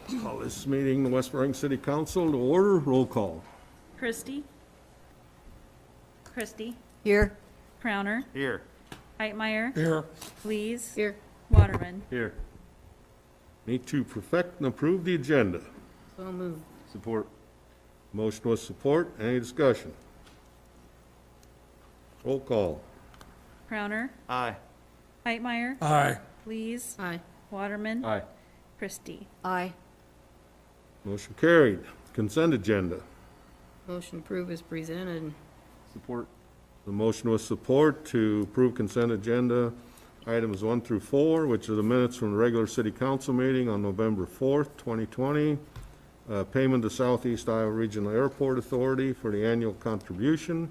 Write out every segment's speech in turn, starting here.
Call this meeting, the West Burlington City Council to order. Roll call. Christie. Christie. Here. Crowner. Here. Heitmeyer. Here. Lees. Here. Waterman. Here. Need to perfect and approve the agenda. So moved. Support. Motion with support. Any discussion? Roll call. Crowner. Aye. Heitmeyer. Aye. Lees. Aye. Waterman. Aye. Christie. Aye. Motion carried. Consent agenda. Motion approved is presented. Support. The motion with support to approve consent agenda items 1 through 4, which are the minutes from the regular city council meeting on November 4th, 2020. Payment to Southeast Iowa Regional Airport Authority for the annual contribution.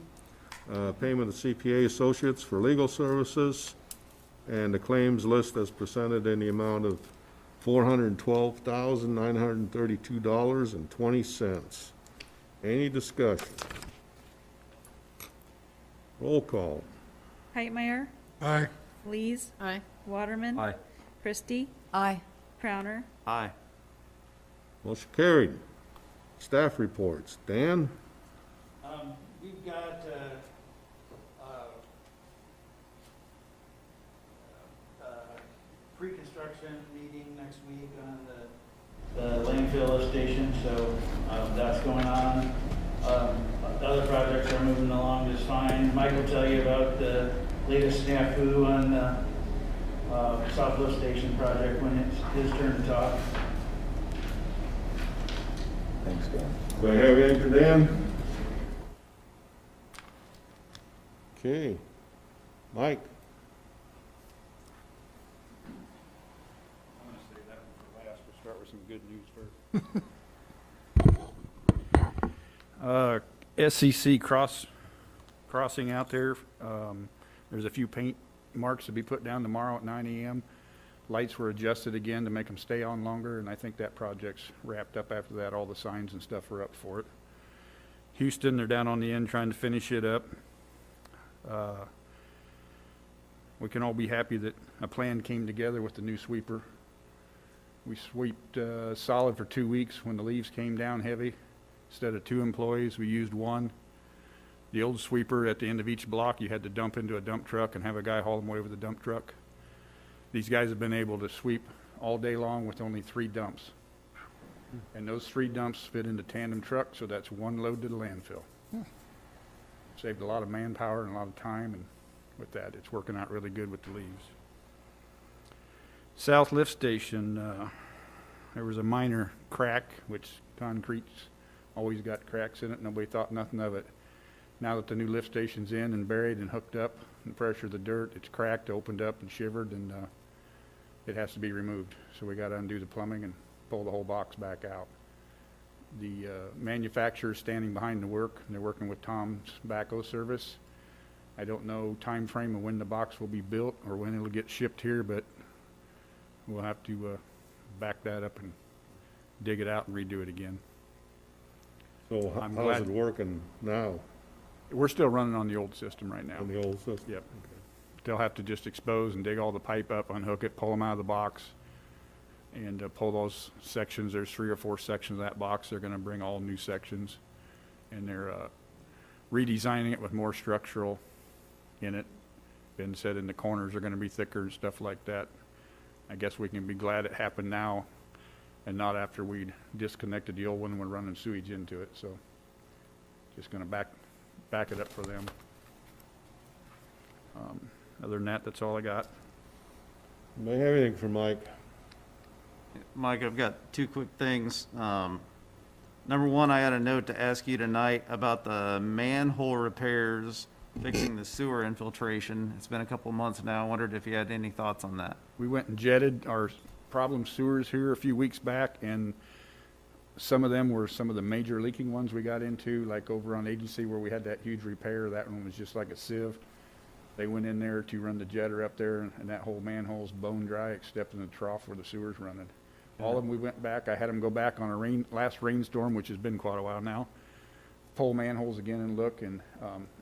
Payment to CPA Associates for legal services. And the claims list as presented in the amount of $412,932.20. Any discussion? Roll call. Heitmeyer. Aye. Lees. Aye. Waterman. Aye. Christie. Aye. Crowner. Aye. Motion carried. Staff reports. Dan? We've got pre-construction meeting next week on the landfill lift station, so that's going on. The other projects are moving along just fine. Mike will tell you about the latest snafu on the South Lift Station project when it's his turn to talk. Thanks, Dan. Do I have anything for Dan? Okay. Mike? I'm gonna save that one for last. We'll start with some good news first. SEC crossing out there. There's a few paint marks to be put down tomorrow at 9 a.m. Lights were adjusted again to make them stay on longer, and I think that project's wrapped up after that. All the signs and stuff are up for it. Houston, they're down on the end trying to finish it up. We can all be happy that a plan came together with the new sweeper. We sweeped solid for 2 weeks when the leaves came down heavy. Instead of 2 employees, we used 1. The old sweeper, at the end of each block, you had to dump into a dump truck and have a guy haul them away with a dump truck. These guys have been able to sweep all day long with only 3 dumps. And those 3 dumps fit into tandem trucks, so that's 1 load to the landfill. Saved a lot of manpower and a lot of time, and with that, it's working out really good with the leaves. South Lift Station, there was a minor crack, which concrete's always got cracks in it. Nobody thought nothing of it. Now that the new lift station's in and buried and hooked up, and the pressure of the dirt, it's cracked, opened up, and shivered, and it has to be removed. So we got to undo the plumbing and pull the whole box back out. The manufacturer's standing behind the work, and they're working with Tom's backhoe service. I don't know time frame of when the box will be built or when it'll get shipped here, but we'll have to back that up and dig it out and redo it again. So I'm how's glad- it working now We're still running on the old system right now. on the old system? Yep. They'll have to just expose and dig all the pipe up, unhook it, pull them out of the box, and pull those sections. There's 3 or 4 sections of that box. They're going to bring all new sections, and they're redesigning it with more structural in it. Ben said in the corners are going to be thicker and stuff like that. I guess we can be glad it happened now and not after we disconnected the old one and we're running sewage into it. So just going to back it up for them. Other than that, that's all I got. Do I have anything for Mike? Mike, I've got 2 quick things. Number 1, I had a note to ask you tonight about the manhole repairs, fixing the sewer infiltration. It's been a couple months now. I wondered if you had any thoughts on that. We went and jetted our problem sewers here a few weeks back, and some of them were some of the major leaking ones we got into, like over on Agency where we had that huge repair. That one was just like a sieve. They went in there to run the jetter up there, and that whole manhole's bone dry except in the trough where the sewer's running. All of them we went back. I had them go back on a last rainstorm, which has been quite a while now, pull manholes again and look, and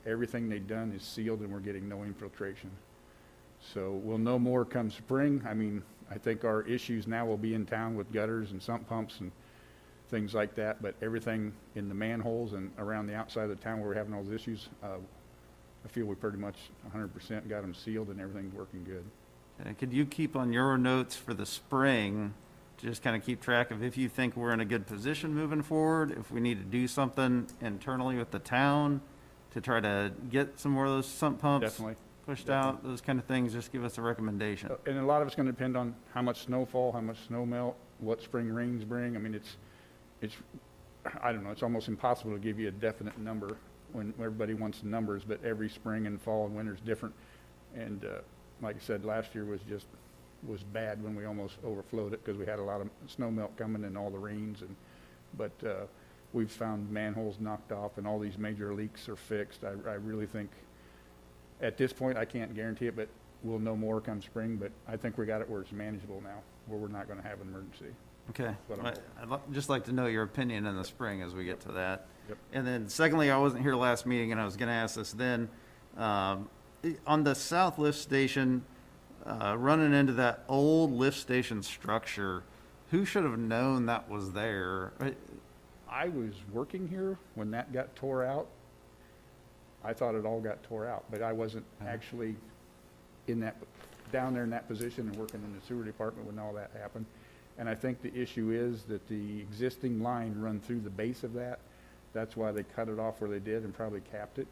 everything they've done is sealed and we're getting no infiltration. So we'll know more come spring. I mean, I think our issues now will be in town with gutters and sump pumps and things like that, but everything in the manholes and around the outside of the town where we're having all those issues, I feel we pretty much 100% got them sealed and everything's working good. And could you keep on your notes for the spring, to just kind of keep track of if you think we're in a good position moving forward, if we need to do something internally with the town to try to get some more of those sump pumps Definitely. pushed out, those kind of things, just give us a recommendation. And a lot of it's going to depend on how much snowfall, how much snow melt, what spring rains bring. I mean, it's, I don't know, it's almost impossible to give you a definite number when everybody wants numbers, but every spring and fall and winter is different. And like I said, last year was bad when we almost overflowed it because we had a lot of snow melt coming and all the rains. But we've found manholes knocked off and all these major leaks are fixed. I really think, at this point, I can't guarantee it, but we'll know more come spring. But I think we got it where it's manageable now, where we're not going to have an emergency. Okay. What I'm- Just like to know your opinion in the spring as we get to that. Yep. And then secondly, I wasn't here last meeting and I was going to ask this then. On the south lift station, running into that old lift station structure, who should have known that was there? I was working here when that got tore out. I thought it all got tore out, but I wasn't actually down there in that position and working in the sewer department when all that happened. And I think the issue is that the existing line run through the base of that. That's why they cut it off where they did and probably capped it.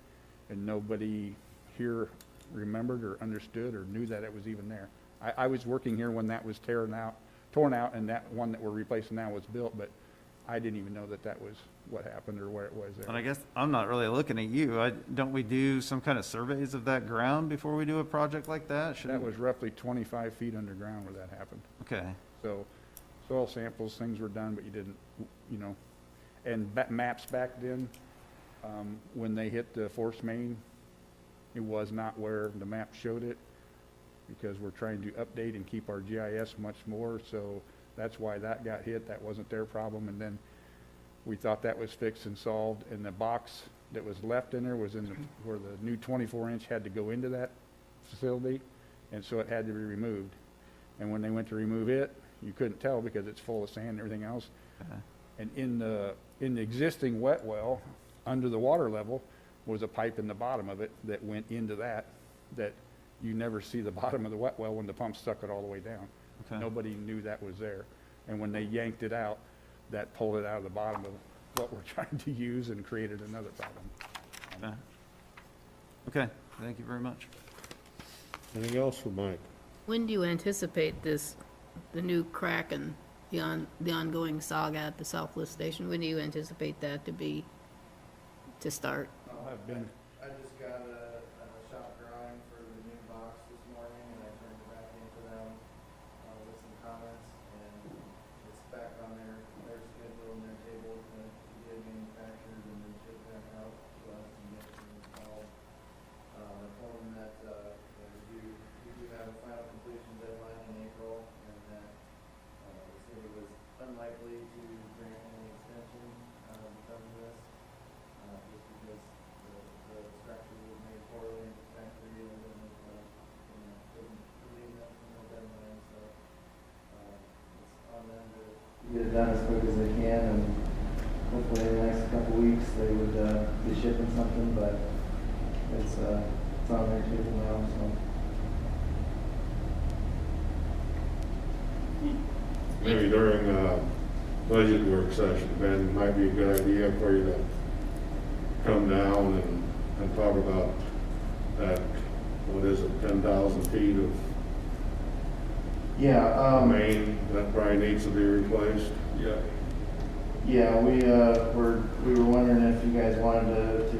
And nobody here remembered or understood or knew that it was even there. I was working here when that was torn out, and that one that we're replacing now was built, but I didn't even know that was what happened or where it was there. And I guess I'm not really looking at you. Don't we do some kind of surveys of that ground before we do a project like that? That was roughly 25 feet underground where that happened. Okay. So soil samples, things were done, but you didn't, and maps back then, when they hit the force main, it was not where the map showed it because we're trying to update and keep our GIS much more. So that's why that got hit. That wasn't their problem. And then we thought that was fixed and solved. And the box that was left in there was where the new 24-inch had to go into that facility. And so it had to be removed. And when they went to remove it, you couldn't tell because it's full of sand and everything else. Okay. And in the existing wet well, under the water level, was a pipe in the bottom of it that went into that you never see the bottom of the wet well when the pump suck it all the way down. Okay. Nobody knew that was there. And when they yanked it out, that pulled it out of the bottom of what we're trying to use and created another problem. Okay. Thank you very much. Anything else for Mike? When do you anticipate the new crack and the ongoing saga at the South Lift Station? When do you anticipate that to start? I'll have been, I just got a shop drawing for the new box this morning, and I turned it back into them with some comments, and it's back on their schedule and their table to get manufactured and then shipped back out to us and get it installed. I told them that we do have a final completion deadline in April, and that the city was unlikely to grant any extension because of this, just because the structure was made poorly in the factory and then didn't leave that from the deadline, so it's on them to get it done as quick as they can, and hopefully in the next couple weeks they would be shipping something, but it's on their table now, so. Maybe during budget work session, Ben, might be a good idea for you to come down and talk about that, what is it, 10,000 feet of main that probably needs to be replaced? Yeah. Yeah, we were wondering if you guys wanted to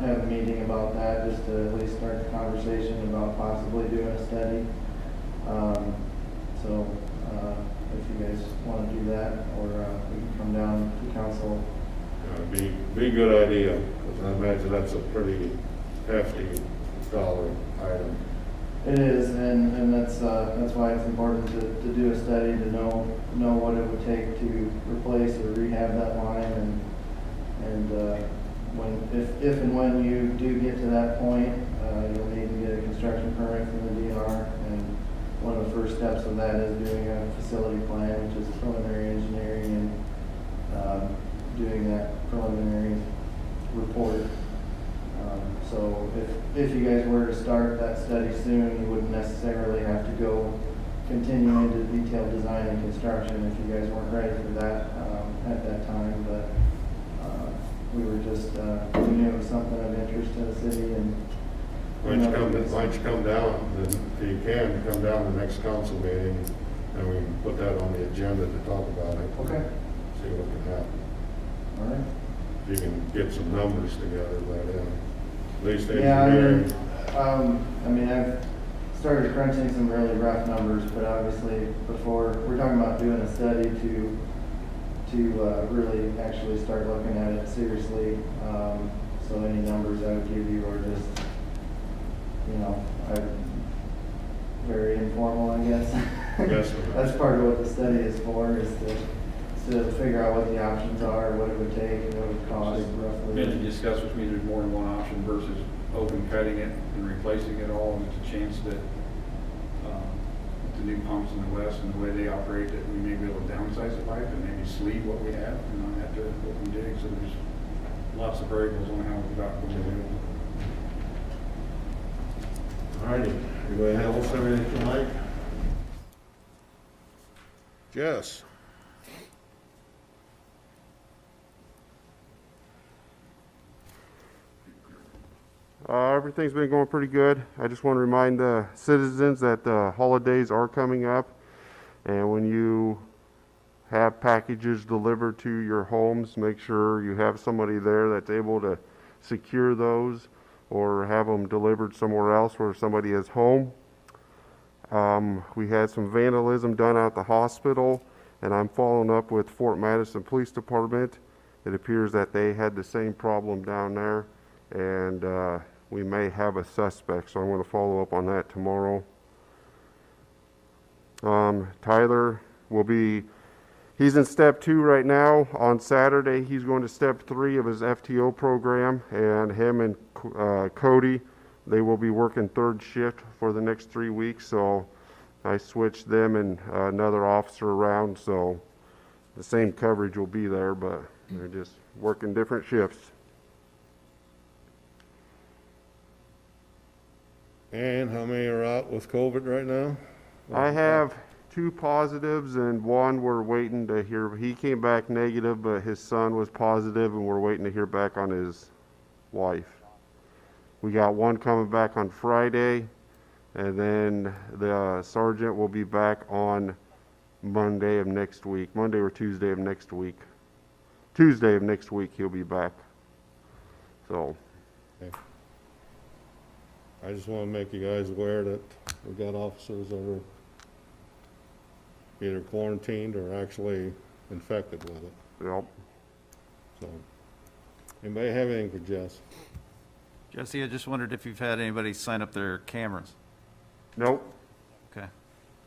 have a meeting about that, just to at least start the conversation about possibly doing a study. So if you guys want to do that, or we can come down to council. Be a good idea, because I imagine that's a pretty hefty dollar item. It is, and that's why it's important to do a study to know what it would take to replace or rehab that line, and if and when you do get to that point, you'll need to get a construction permit from the DNR, and one of the first steps of that is doing a facility plan, which is preliminary engineering and doing that preliminary report. So if you guys were to start that study soon, you wouldn't necessarily have to go continue into detailed design and construction if you guys weren't ready for that at that time. But we were just, we knew it was something of interest to the city, and Why don't you come down, and if you can, come down to the next council meeting, and we can put that on the agenda to talk about it. Okay. See what can happen. All right. If you can get some numbers together by then. At least Yeah, engineering. I mean, I've started crunching some really rough numbers, but obviously before, we're talking about doing a study to really actually start looking at it seriously. So any numbers I would give you are just, you know, very informal, I guess. Yes. That's part of what the study is for, is to figure out what the options are, what it would take, and what it would cost roughly. Been to discuss with me, there's more than one option versus open cutting it and replacing it all, and there's a chance that the new pumps in the west and the way they operate, that we may be able to downsize the pipe and maybe sleeve what we have and not have to open dig. So there's lots of variables on how we're about going to do it. All righty. Anybody else have anything tonight? Jess? Everything's been going pretty good. I just want to remind the citizens that the holidays are coming up, and when you have packages delivered to your homes, make sure you have somebody there that's able to secure those or have them delivered somewhere else where somebody is home. We had some vandalism done at the hospital, and I'm following up with Fort Madison Police Department. It appears that they had the same problem down there, and we may have a suspect, so I'm going to follow up on that tomorrow. Tyler will be, he's in step 2 right now. On Saturday, he's going to step 3 of his FTO program, and him and Cody, they will be working 3rd shift for the next 3 weeks, so I switched them and another officer around, so the same coverage will be there, but they're just working different shifts. And how many are out with COVID right now? I have 2 positives and 1 we're waiting to hear. He came back negative, but his son was positive, and we're waiting to hear back on his wife. We got 1 coming back on Friday, and then the sergeant will be back on Monday of next week. Monday or Tuesday of next week. Tuesday of next week he'll be back. So. Okay. I just want to make you guys aware that we got officers that are either quarantined or actually infected with it. Yep. So, anybody have anything for Jess? Jesse, I just wondered if you've had anybody sign up their cameras. Nope. Okay.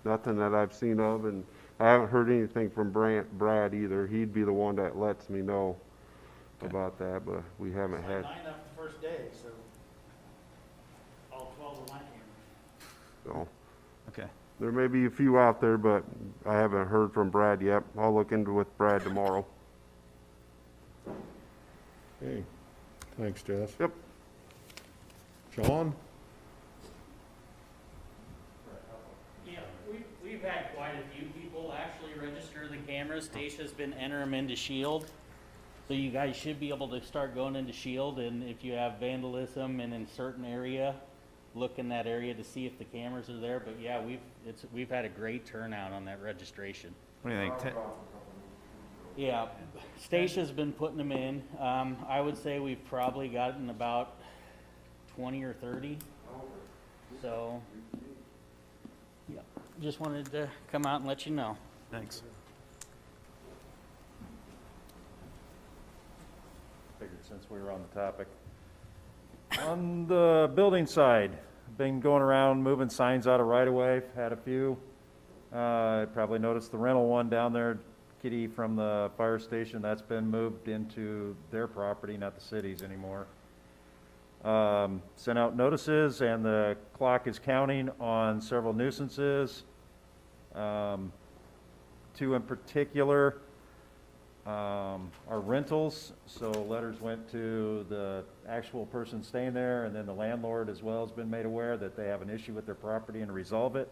Nothing that I've seen of, and I haven't heard anything from Brad either. He'd be the one that lets me know about that, but we haven't had. 9 after the first day, so all 12 of my cameras. So Okay. there may be a few out there, but I haven't heard from Brad yet. I'll look into it with Brad tomorrow. Okay, thanks, Jess. Yep. Sean? Yeah, we've had quite a few people actually register the cameras. Stacia's been entering them into Shield. So you guys should be able to start going into Shield, and if you have vandalism in a certain area, look in that area to see if the cameras are there. But yeah, we've had a great turnout on that registration. What do you think? Yeah, Stacia's been putting them in. I would say we've probably gotten about 20 or 30. So, yeah, just wanted to come out and let you know. Thanks. Figured since we were on the topic. On the building side, been going around moving signs out of right-of-way, had a few. Probably noticed the rental one down there, Kitty from the fire station, that's been moved into their property, not the city's anymore. Sent out notices, and the clock is counting on several nuisances. Two in particular are rentals, so letters went to the actual person staying there, and then the landlord as well has been made aware that they have an issue with their property and resolve it,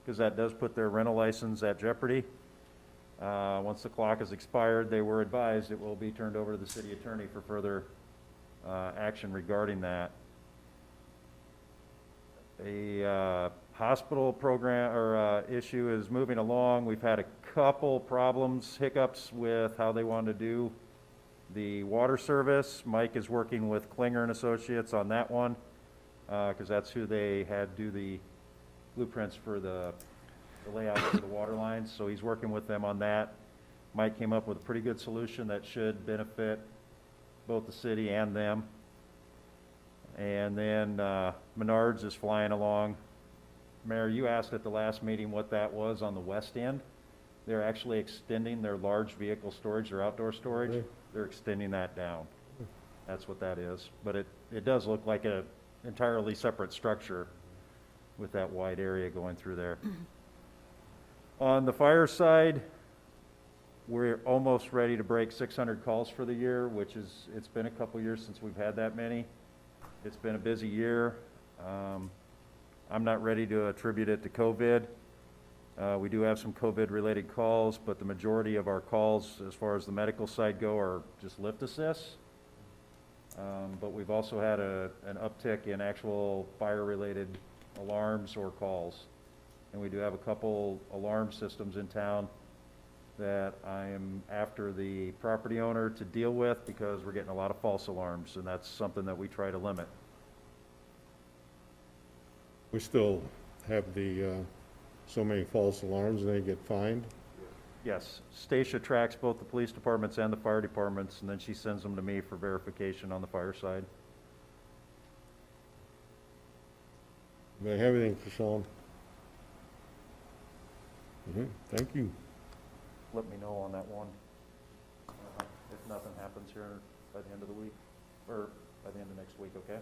because that does put their rental license at jeopardy. Once the clock is expired, they were advised it will be turned over to the city attorney for further action regarding that. A hospital program or issue is moving along. We've had a couple problems, hiccups with how they want to do the water service. Mike is working with Klinger and Associates on that one, because that's who they had do the blueprints for the layout for the water lines. So he's working with them on that. Mike came up with a pretty good solution that should benefit both the city and them. And then Menards is flying along. Mayor, you asked at the last meeting what that was on the west end. They're actually extending their large vehicle storage, their outdoor storage. Okay. They're extending that down. That's what that is. But it does look like an entirely separate structure with that wide area going through there. On the fire side, we're almost ready to break 600 calls for the year, which is, it's been a couple years since we've had that many. It's been a busy year. I'm not ready to attribute it to COVID. We do have some COVID-related calls, but the majority of our calls, as far as the medical side go, are just lift assists. But we've also had an uptick in actual fire-related alarms or calls. And we do have a couple alarm systems in town that I am after the property owner to deal with, because we're getting a lot of false alarms, and that's something that we try to limit. We still have the, so many false alarms and they get fined. Yes, Stacia tracks both the police departments and the fire departments, and then she sends them to me for verification on the fire side. Do I have anything for Sean? Thank you. Let me know on that one, if nothing happens here by the end of the week, or by the end of next week, okay?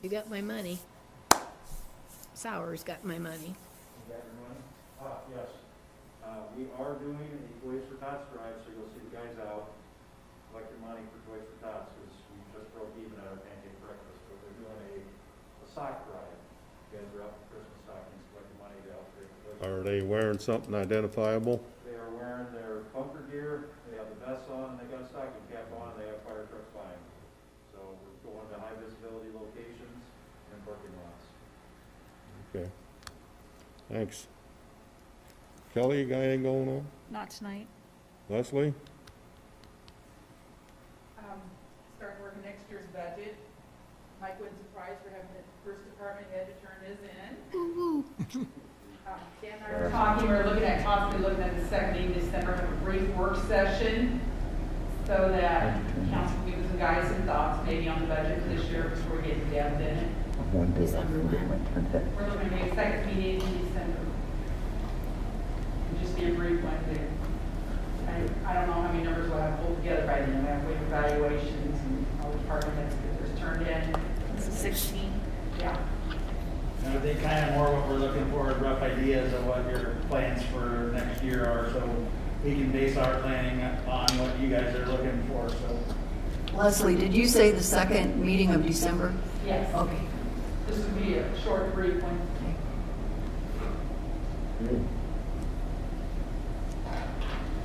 You got my money. Sour's got my money. You got your money? Yes. We are doing a Toys for Tots drive, so you'll see the guys out, collect your money for Toys for Tots, because we just broke even at our pancake breakfast, but we're doing a sock drive. You guys are out for Christmas stockings, collect your money to help pay for Toys. Are they wearing something identifiable? They are wearing their bunker gear, they have the vests on, and they got a stocking cap on, and they have fire trucks behind them. So we're going to high visibility locations and parking lots. Okay. Thanks. Kelly, you got anything going on? Not tonight. Leslie? Starting working next year's budget. Mike wasn't surprised for having the first department head to turn his in. Dan and I were talking, we were possibly looking at the second meeting in December, have a brief work session so that council can give us some guidance and thoughts maybe on the budget for this year before we get in depth in it. December when? We're looking at maybe a second meeting in December. Just be a brief one there. I don't know how many numbers we'll have pulled together by then. We have to wait for evaluations and all the department heads get theirs turned in. This is 16. Yeah. And I think kind of more what we're looking for, rough ideas of what your plans for next year are, so we can base our planning on what you guys are looking for, so. Leslie, did you say the second meeting of December? Yes. Okay. This would be a short, brief one.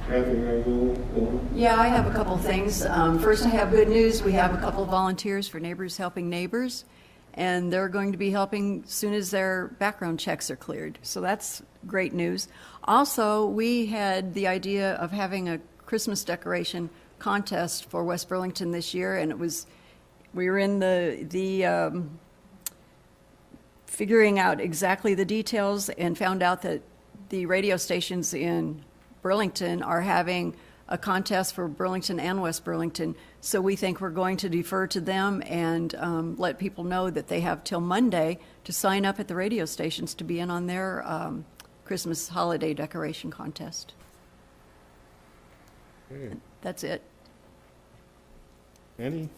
Kathy, you got anything going on? Yeah, I have a couple things. First, I have good news. We have a couple volunteers for Neighbors Helping Neighbors, and they're going to be helping as soon as their background checks are cleared. So that's great news. Also, we had the idea of having a Christmas decoration contest for West Burlington this year, and we were in the figuring out exactly the details, and found out that the radio stations in Burlington are having a contest for Burlington and West Burlington. So we think we're going to defer to them and let people know that they have till Monday to sign up at the radio stations to be in on their Christmas holiday decoration contest. Okay. That's it. Any?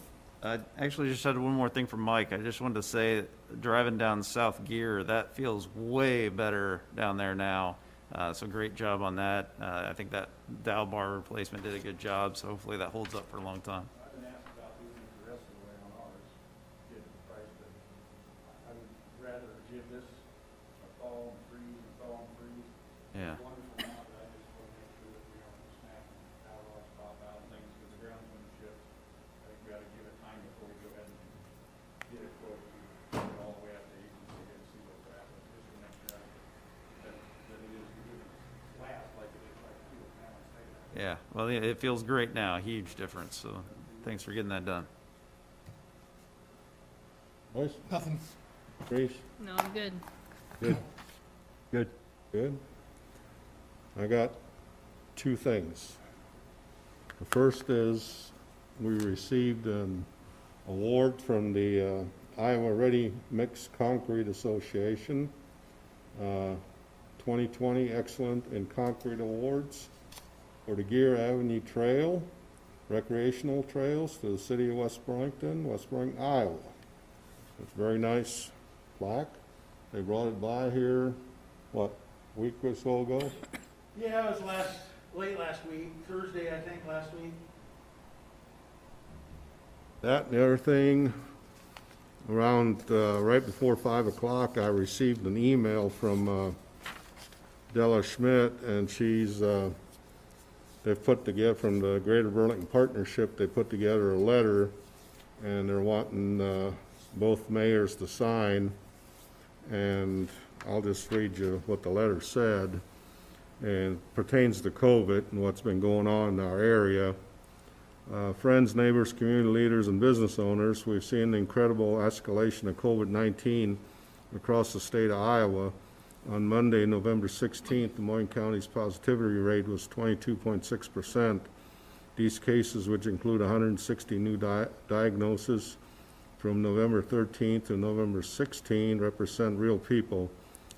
I actually just had one more thing for Mike. I just wanted to say, driving down South Gear, that feels way better down there now. So great job on that. I think that dowel bar replacement did a good job, so hopefully that holds up for a long time. I've been asked about doing it the rest of the way on ours, get the price, but I would rather give this a thaw and freeze and thaw and freeze. Yeah. It's wonderful now, but I just want to make sure that we don't snap and power off, pop out and things, because the ground's going to shift. I think we ought to give it time before we go ahead and get it quote to take it all the way up to agency and see what's happening, just to make sure that it is good last like it is like fuel now and stay there. Yeah, well, it feels great now, huge difference, so thanks for getting that done. Joyce? Nothing. Grace? No, I'm good. Good. Good. Good. I got two things. The first is we received an award from the Iowa Ready Mixed Concrete Association, 2020 Excellent in Concrete Awards for the Gear Avenue Trail, recreational trails to the city of West Burlington, Iowa. It's a very nice plaque. They brought it by here, what, a week or so ago? Yeah, it was late last week, Thursday, I think, last week. That and the other thing, around right before 5 o'clock, I received an email from Della Schmidt, and they've put together, from the Greater Burlington Partnership, they put together a letter, and they're wanting both mayors to sign, and I'll just read you what the letter said, and pertains to COVID and what's been going on in our area. Friends, neighbors, community leaders, and business owners, we've seen the incredible escalation of COVID-19 across the state of Iowa. On Monday, November 16th, Des Moines County's positivity rate was 22.6%. These cases, which include 160 new diagnoses from November 13th to November 16th, represent real people.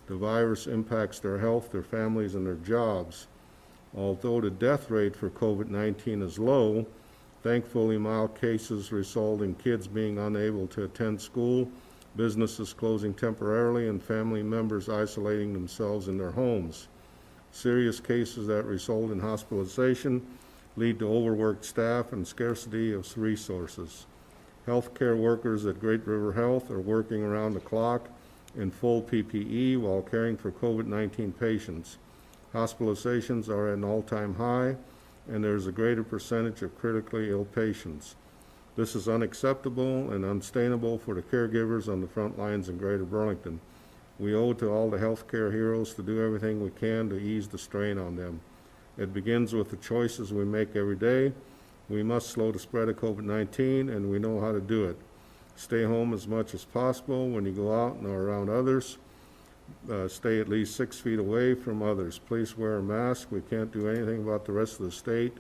The virus impacts their health, their families, and their jobs. Although the death rate for COVID-19 is low, thankfully mild cases result in kids being unable to attend school, businesses closing temporarily, and family members isolating themselves in their homes. Serious cases that result in hospitalization lead to overworked staff and scarcity of resources. Healthcare workers at Great River Health are working around the clock in full PPE while caring for COVID-19 patients. Hospitalizations are at an all-time high, and there is a greater percentage of critically ill patients. This is unacceptable and unsustainable for the caregivers on the front lines in Greater Burlington. We owe it to all the healthcare heroes to do everything we can to ease the strain on them. It begins with the choices we make every day. We must slow the spread of COVID-19, and we know how to do it. Stay home as much as possible when you go out and are around others. Stay at least 6 feet away from others. Please wear a mask. We can't do anything about the rest of the state,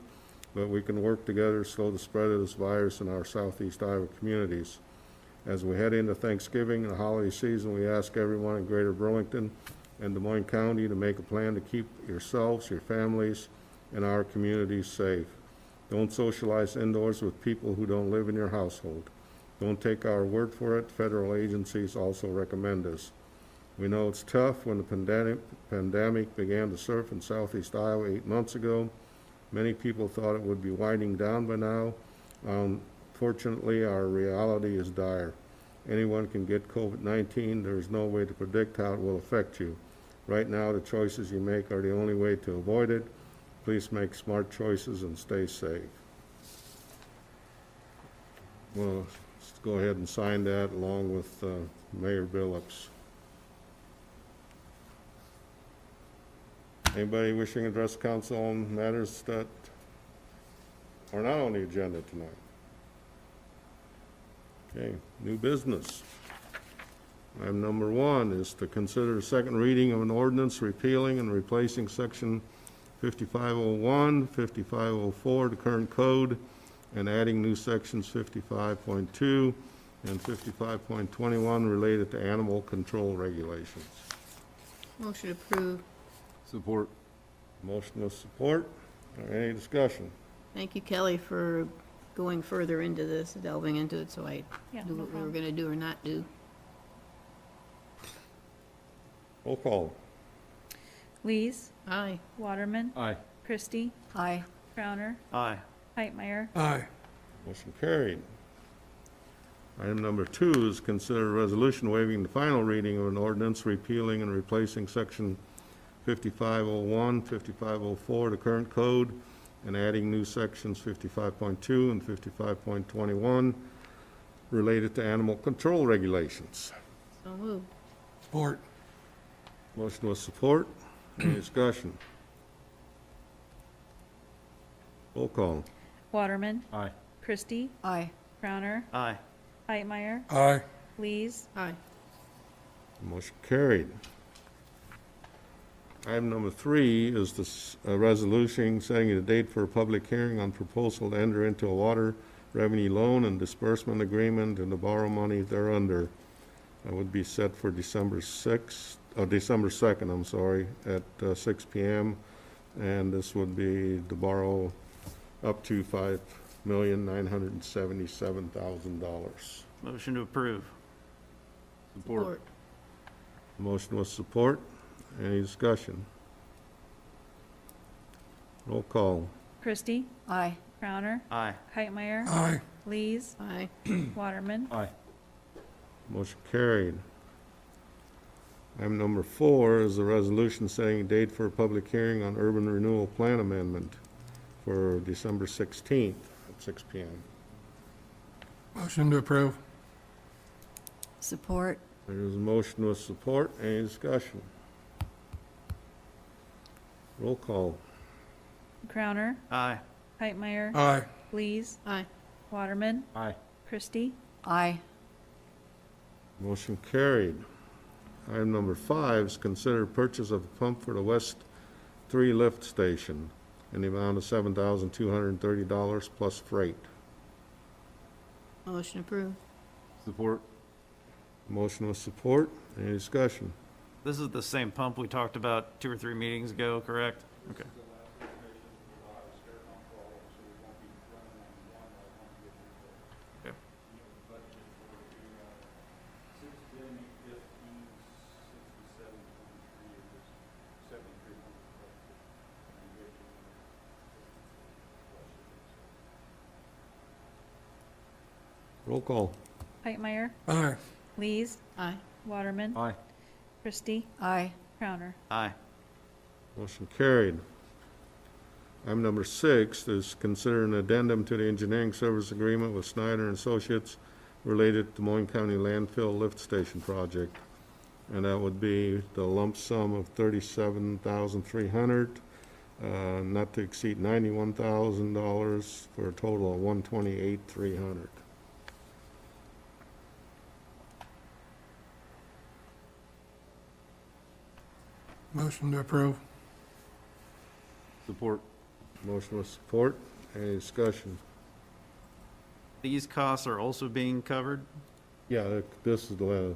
but we can work together to slow the spread of this virus in our southeast Iowa communities. As we head into Thanksgiving and the holiday season, we ask everyone in Greater Burlington and Des Moines County to make a plan to keep yourselves, your families, and our communities safe. Don't socialize indoors with people who don't live in your household. Don't take our word for it. Federal agencies also recommend this. We know it's tough. When the pandemic began to surf in southeast Iowa 8 months ago, many people thought it would be winding down by now. Unfortunately, our reality is dire. Anyone can get COVID-19. There's no way to predict how it will affect you. Right now, the choices you make are the only way to avoid it. Please make smart choices and stay safe. Well, let's go ahead and sign that along with Mayor Billups. Anybody wishing to address council on matters that are not on the agenda tonight? Okay, new business. Item number 1 is to consider a second reading of an ordinance repealing and replacing section 5501, 5504, the current code, and adding new sections 55.2 and 55.21 related to animal control regulations. Motion approved. Support. Motion with support. Any discussion? Thank you, Kelly, for going further into this, delving into it, so I Yeah, knew no what we were problem. gonna do or not do. Roll call. Lees, Aye. Waterman, Aye. Christie, Aye. Crowner, Aye. Pipemeyer, Motion carried. Item number 2 is consider a resolution waiving the final reading of an ordinance repealing and replacing section 5501, 5504, the current code, and adding new sections 55.2 and 55.21 related to animal control regulations. So moved. Support. Motion with support. Any discussion? Roll call. Waterman, Aye. Christie, Aye. Crowner, Aye. Pipemeyer, Aye. Lees, Aye. Motion carried. Item number 3 is this resolution setting a date for a public hearing on proposal to enter into a water revenue loan and disbursement agreement and to borrow money thereunder. That would be set for December 2nd, I'm sorry, at 6 p.m. And this would be to borrow up to $5,977,000. Motion to approve. Support. Motion with support. Any discussion? Roll call. Christie, Aye. Crowner, Aye. Pipemeyer, Lees, Aye. Waterman, Aye. Motion carried. Item number 4 is a resolution setting a date for a public hearing on urban renewal plan amendment for December 16th at 6 p.m. Motion to approve. Support. There is a motion with support. Any discussion? Roll call. Crowner, Aye. Pipemeyer, Aye. Lees, Aye. Waterman, Aye. Christie, Aye. Motion carried. Item number 5 is consider purchase of a pump for the West 3 lift station in the amount of $7,230 plus freight. Motion approved. Support. Motion with support. Any discussion? This is the same pump we talked about 2 or 3 meetings ago, correct? Okay. Okay. Roll call. Pipemeyer, Aye. Lees, Aye. Waterman, Aye. Christie, Aye. Crowner. Aye. Motion carried. Item number 6 is consider an addendum to the engineering service agreement with Snyder and Associates related to Des Moines County landfill lift station project. And that would be the lump sum of $37,300, not to exceed $91,000 for a total of $128,300. Motion to approve. Support. Motion with support. Any discussion? These costs are also being covered? Yeah, this is the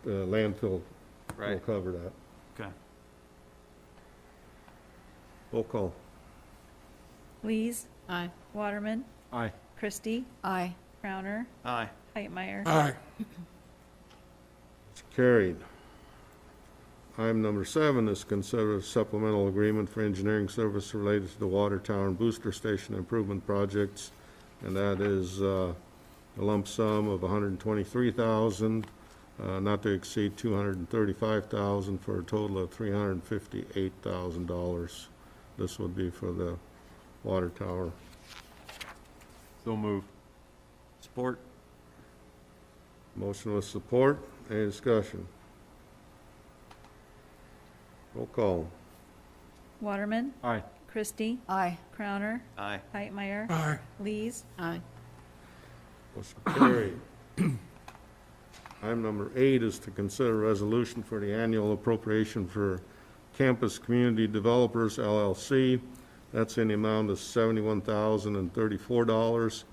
landfill will cover that. Okay. Roll call. Lees, Aye. Waterman, Aye. Christie, Aye. Crowner, Aye. Pipemeyer, Aye. It's carried. Item number 7 is consider a supplemental agreement for engineering service related to the water tower and booster station improvement projects, and that is a lump sum of $123,000, not to exceed $235,000 for a total of $358,000. This would be for the water tower. So move. Support. Motion with support. Any discussion? Roll call. Waterman, Aye. Christie, Aye. Crowner, Aye. Pipemeyer, Aye. Lees, Aye. Motion carried. Item number 8 is to consider a resolution for the annual appropriation for Campus Community Developers LLC. That's in the amount of $71,034.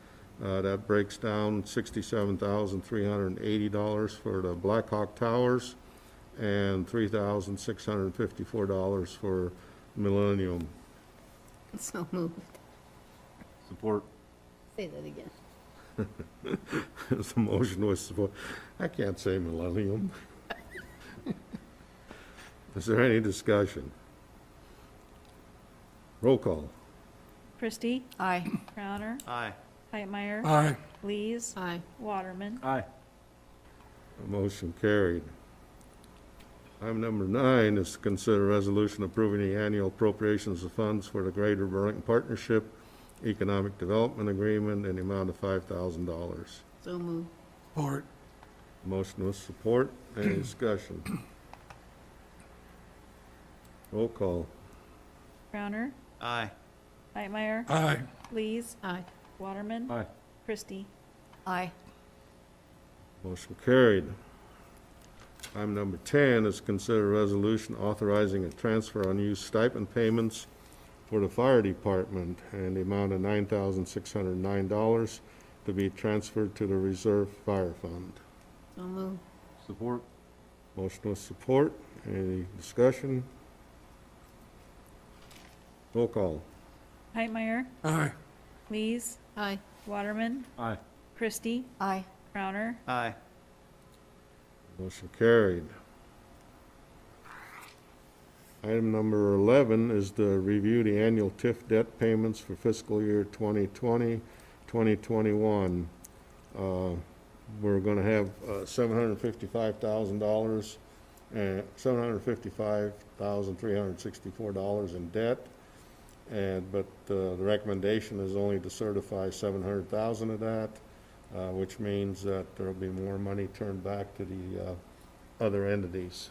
That breaks down $67,380 for the Blackhawk Towers and $3,654 for Millennium. So moved. Support. Say that again. There's a motion with support. I can't say millennium. Is there any discussion? Roll call. Christie, Aye. Crowner, Aye. Hightmeyer, Aye. Lees, Aye. Waterman. Aye. Motion carried. Item number 9 is to consider resolution approving the annual appropriations of funds for the Greater Burlington Partnership Economic Development Agreement in the amount of $5,000. So moved. Support. Motion with support. Any discussion? Roll call. Crowner, Aye. Hightmeyer, Aye. Lees, Aye. Waterman. Aye. Christie. Aye. Motion carried. Item number 10 is consider resolution authorizing a transfer unused stipend payments for the fire department and the amount of $9,609 to be transferred to the reserve fire fund. So moved. Support. Motion with support. Any discussion? Roll call. Hightmeyer, Aye. Lees, Aye. Waterman. Aye. Christie, Aye. Crowner, Aye. Motion carried. Item number 11 is to review the annual TIF debt payments for fiscal year 2020, 2021. We're going to have $755,000 and $755,364 in debt. But the recommendation is only to certify 700,000 of that, which means that there'll be more money turned back to the other entities.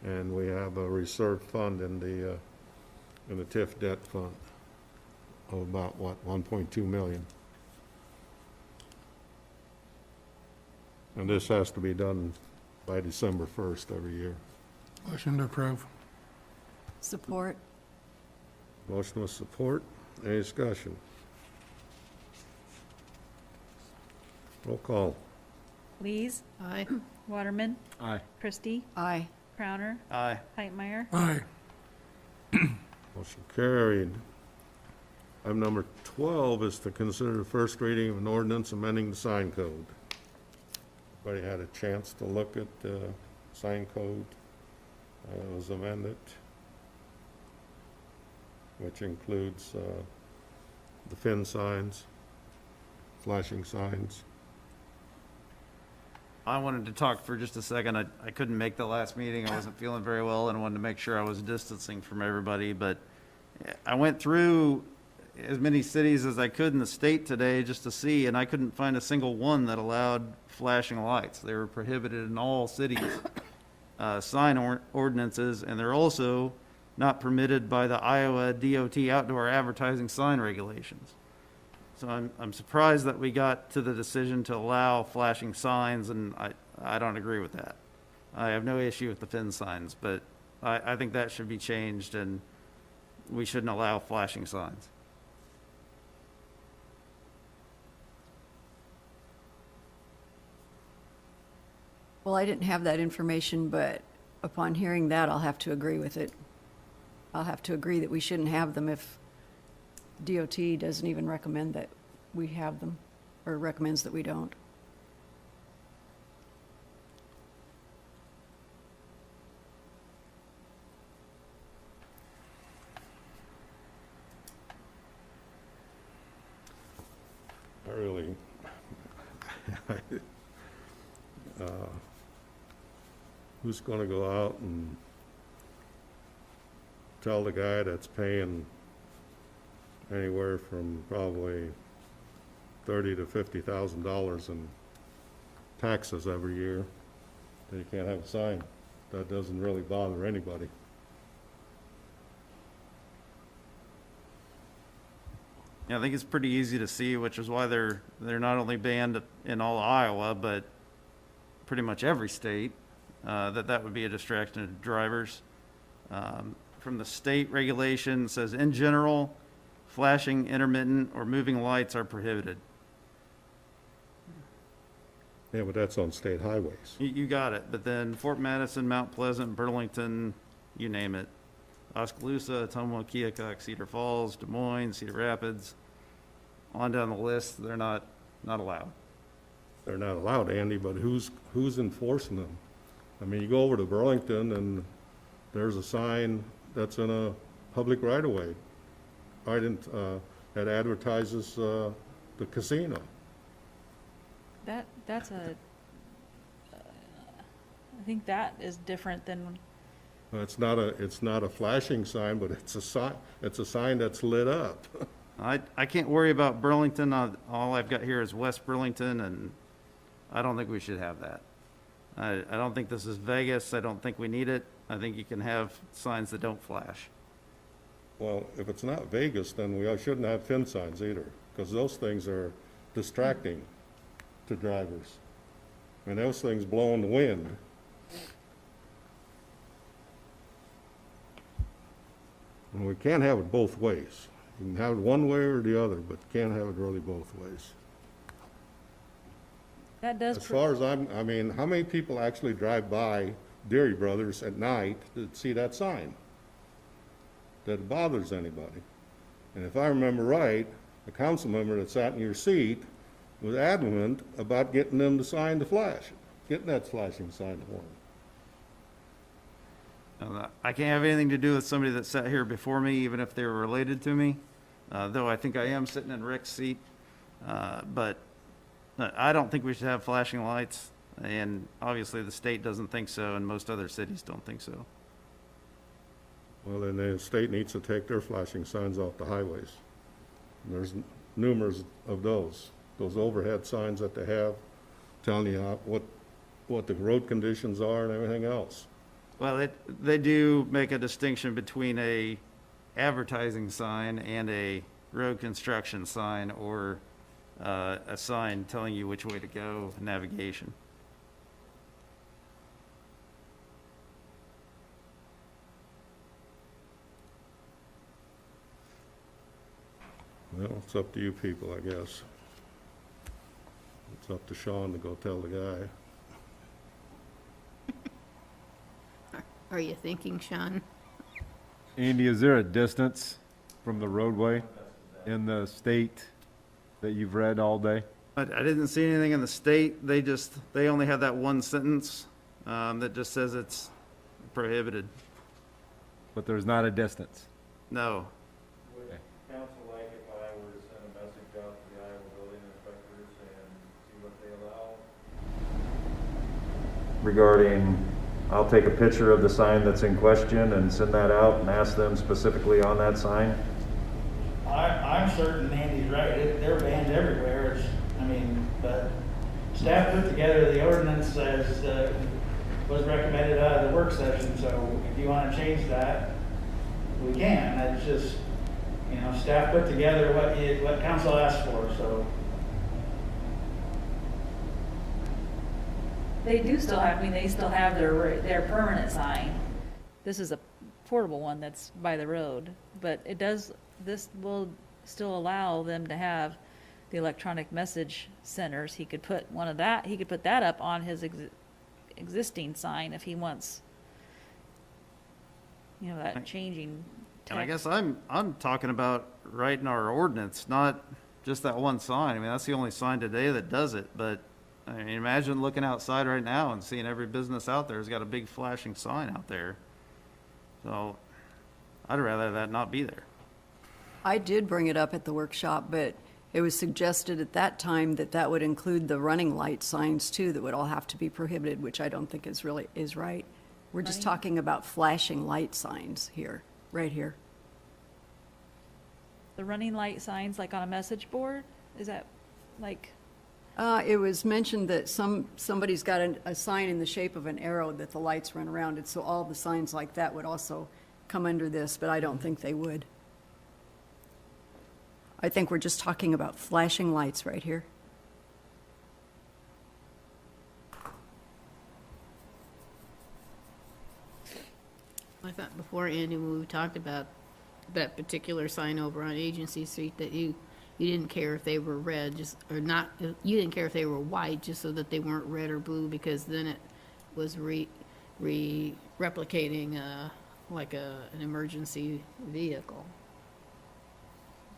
And we have a reserve fund in the TIF debt fund of about, what, 1.2 million. And this has to be done by December 1st every year. Motion to approve. Support. Motion with support. Any discussion? Roll call. Lees, Aye. Waterman. Aye. Christie, Aye. Crowner, Aye. Hightmeyer. Aye. Motion carried. Item number 12 is to consider the first reading of an ordinance amending the sign code. Everybody had a chance to look at the sign code? It was amended, which includes the fin signs, flashing signs. I wanted to talk for just a second. I couldn't make the last meeting. I wasn't feeling very well and wanted to make sure I was distancing from everybody. But I went through as many cities as I could in the state today just to see, and I couldn't find a single one that allowed flashing lights. They were prohibited in all cities' sign ordinances, and they're also not permitted by the Iowa DOT outdoor advertising sign regulations. So I'm surprised that we got to the decision to allow flashing signs, and I don't agree with that. I have no issue with the fin signs, but I think that should be changed, and we shouldn't allow flashing signs. Well, I didn't have that information, but upon hearing that, I'll have to agree with it. I'll have to agree that we shouldn't have them if DOT doesn't even recommend that we have them, or recommends that we don't. I really, who's going to go out and tell the guy that's paying anywhere from probably $30,000 to $50,000 in taxes every year that you can't have a sign? That doesn't really bother anybody. Yeah, I think it's pretty easy to see, which is why they're not only banned in all of Iowa, but pretty much every state, that would be a distraction to drivers. From the state regulation, it says, in general, flashing, intermittent, or moving lights are prohibited. Yeah, but that's on state highways. You got it, but then Fort Madison, Mount Pleasant, Burlington, you name it. Oskaloosa, Ottumwa, Keokuk, Cedar Falls, Des Moines, Cedar Rapids. on down the list, they're not allowed. They're not allowed, Andy, but who's enforcing them? I mean, you go over to Burlington and there's a sign that's in a public right-of-way, that advertises the casino. That's I think that is different than, It's not a flashing sign, but it's a sign that's lit up. I can't worry about Burlington. All I've got here is West Burlington, and I don't think we should have that. I don't think this is Vegas. I don't think we need it. I think you can have signs that don't flash. Well, if it's not Vegas, then we shouldn't have fin signs either, because those things are distracting to drivers. I mean, those things blow in the wind. And we can't have it both ways. You can have it one way or the other, but can't have it really both ways. that does. As far as I mean, how many people actually drive by Deary Brothers at night to see that sign? That it bothers anybody. And if I remember right, a council member that sat in your seat was adamant about getting them to sign the flash, getting that flashing sign for them. I can't have anything to do with somebody that sat here before me, even if they were related to me, though I think I am sitting in Rick's seat. But I don't think we should have flashing lights, and obviously the state doesn't think so, and most other cities don't think so. Well, then the state needs to take their flashing signs off the highways. And there's numerous of those overhead signs that they have telling you what the road conditions are and everything else. Well, they do make a distinction between a advertising sign and a road construction sign, or a sign telling you which way to go, navigation. Well, it's up to you people, I guess. It's up to Sean to go tell the guy. Are you thinking, Sean? Andy, is there a distance from the roadway in the state that you've read all day? I didn't see anything in the state. They only have that one sentence that just says it's prohibited. But there's not a distance. No. Okay. Would council like if I were to send a message out to the Iowa building inspectors and see what they allow? Regarding, I'll take a picture of the sign that's in question and send that out and ask them specifically on that sign? I'm certain Andy's right. They're banned everywhere. But staff put together the ordinance as was recommended out of the work session. So if you want to change that, we can. It's just, staff put together what council asked for. So They do still have, they still have their permanent sign. This is a portable one that's by the road, but this will still allow them to have the electronic message centers. He could put that up on his existing sign if he wants, that changing text. And I guess I'm talking about writing our ordinance, not just that one sign. That's the only sign today that does it, but imagine looking outside right now and seeing every business out there has got a big flashing sign out there. So I'd rather that not be there. I did bring it up at the workshop, but it was suggested at that time that would include the running light signs too, that would all have to be prohibited, which I don't think is right. We're just talking about flashing light signs here, right here. The running light signs like on a message board? Is that like? It was mentioned that somebody's got a sign in the shape of an arrow that the lights run around it, so all the signs like that would also come under this, but I don't think they would. I think we're just talking about flashing lights right here. I thought before, Andy, when we talked about that particular sign over on Agency Street, that you didn't care if they were red, you didn't care if they were white, just so that they weren't red or blue, because then it was replicating like an emergency vehicle.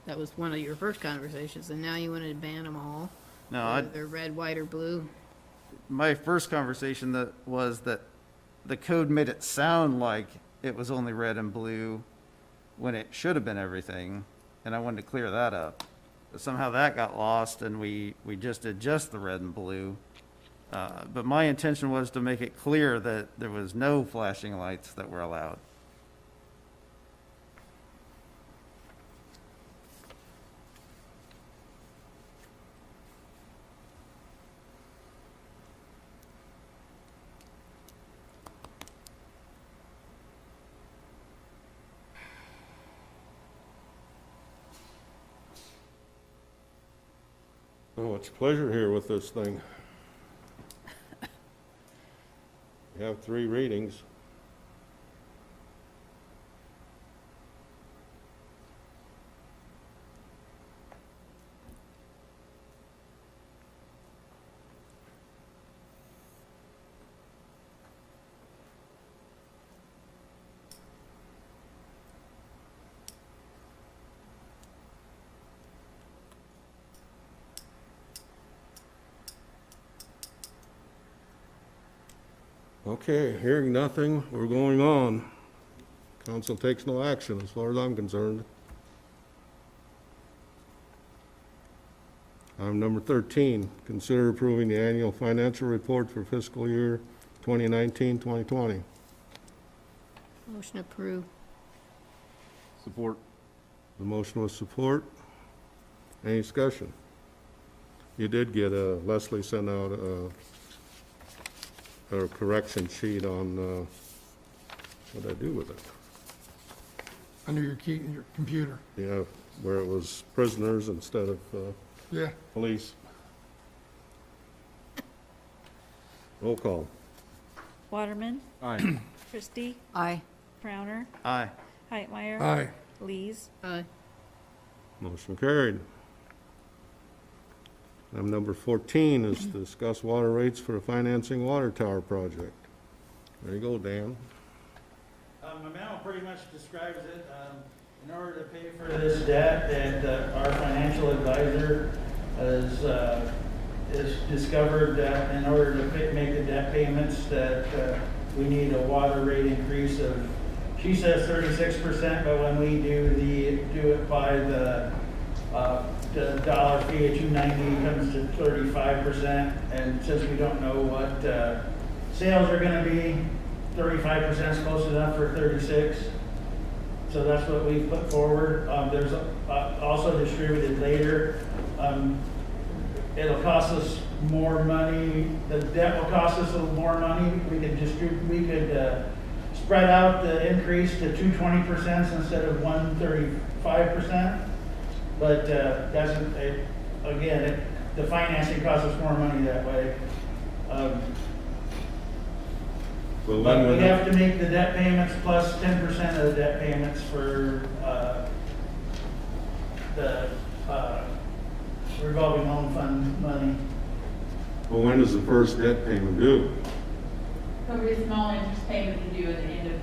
That was one of your first conversations, and now you want to ban them all? No, Whether they're red, white, or blue? my first conversation was that the code made it sound like it was only red and blue when it should have been everything, and I wanted to clear that up. But somehow that got lost, and we just did just the red and blue. But my intention was to make it clear that there was no flashing lights that were allowed. Oh, it's a pleasure here with this thing. You have 3 readings. Okay, hearing nothing, we're going on. Council takes no action as far as I'm concerned. Item number 13, consider approving the annual financial report for fiscal year 2019-2020. Motion approved. Support. The motion with support. Any discussion? You did get Leslie sent out a correction sheet on, what did I do with it? Under your key, your computer. Yeah, where it was prisoners instead of Yeah. police. Roll call. Waterman, Aye. Christie, Aye. Crowner, Aye. Hightmeyer. Aye. Lees. Aye. Motion carried. Item number 14 is to discuss water rates for a financing water tower project. There you go, Dan. My memo pretty much describes it. In order to pay for this debt, that our financial advisor has discovered that in order to make the debt payments, that we need a water rate increase of, she says 36%, but when we do it by the dollar fee at $2.90 comes to 35%, and since we don't know what sales are going to be, 35% is close enough for 36. So that's what we put forward. There's also distributed later. It'll cost us more money. The debt will cost us a little more money. We could spread out the increase to 220% instead of 135%. But again, the financing costs us more money that way. But we have to make the debt payments plus 10% of the debt payments for the revolving loan fund money. Well, when does the first debt payment due? There'll be a small interest payment to do at the end of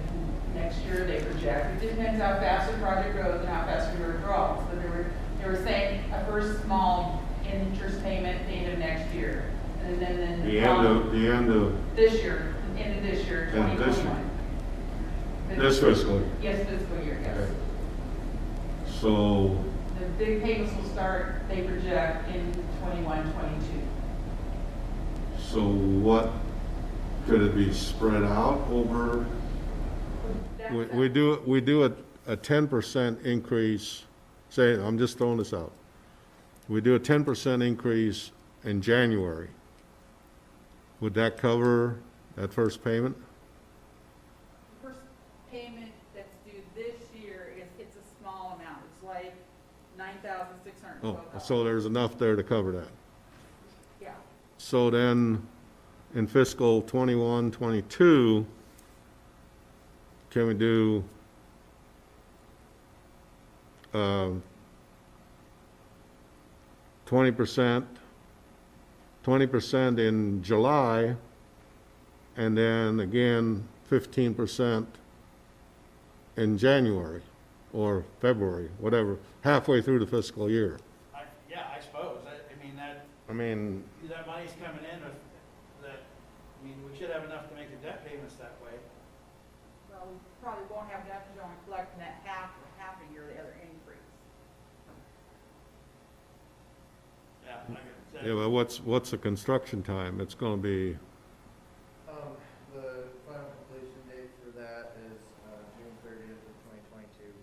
next year, they project. It depends how fast the project goes and how fast we withdraw. So they were saying a first small interest payment at the end of next year. And then The end of this year, end of this year, End of this year. 2021. this fiscal year. Yes, fiscal year, yes. Okay. So, The big payments will start, they project, in 21, 22. so what, could it be spread out over? We do a 10% increase, say, I'm just throwing this out. We do a 10% increase in January. Would that cover that first payment? The first payment that's due this year it's a small amount. It's like $9,612. Oh, so there's enough there to cover that. Yeah. So then, in fiscal 21, 22, can we do 20% in July, and then again 15% in January? or February, whatever, halfway through the fiscal year. Yeah, I suppose. I mean, I mean, that money's coming in with, that, I mean, we should have enough to make the debt payments that way. Well, we probably won't have enough to only collect that half a year, the other increase. Yeah, like I said. yeah, but what's the construction time? It's gonna be, The final completion date for that is June 30th of 2022.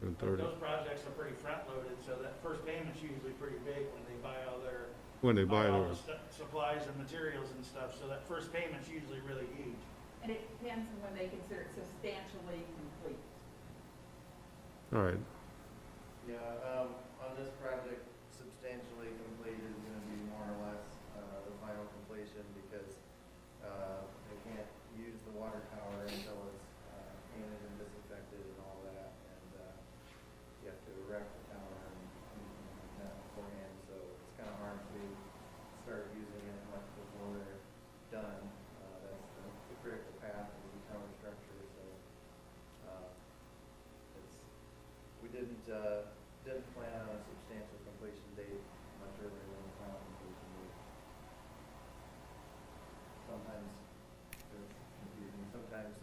in But 30, those projects are pretty front-loaded, so that first payment's usually pretty big when they buy all their, when they buy all those. the supplies and materials and stuff, so that first payment's usually really huge. And it depends on when they consider it substantially complete. All right, Yeah, on this project, substantially complete is gonna be more or less the final completion because they can't use the water tower until it's painted and disinfected and all that. And you have to erect the tower and anything like that beforehand, so it's kind of hard to start using it much before they're done. That's the critical path of the tower structure, so we didn't plan on a substantial completion date much earlier than the final completion date. Sometimes it's confusing. Sometimes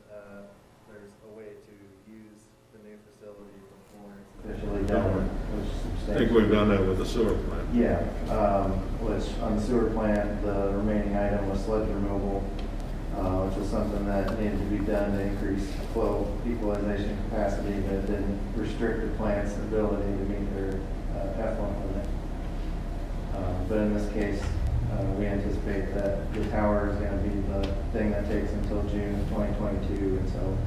there's a way to use the new facility before it's officially done, which is I substantial. think we've done that with the sewer plant. Yeah, which on the sewer plant, the remaining item was sludge removal, which was something that needed to be done to increase flow equalization capacity, but it didn't restrict the plant's ability to meet their effluent limit. But in this case, we anticipate that the tower is going to be the thing that takes until June of 2022, and so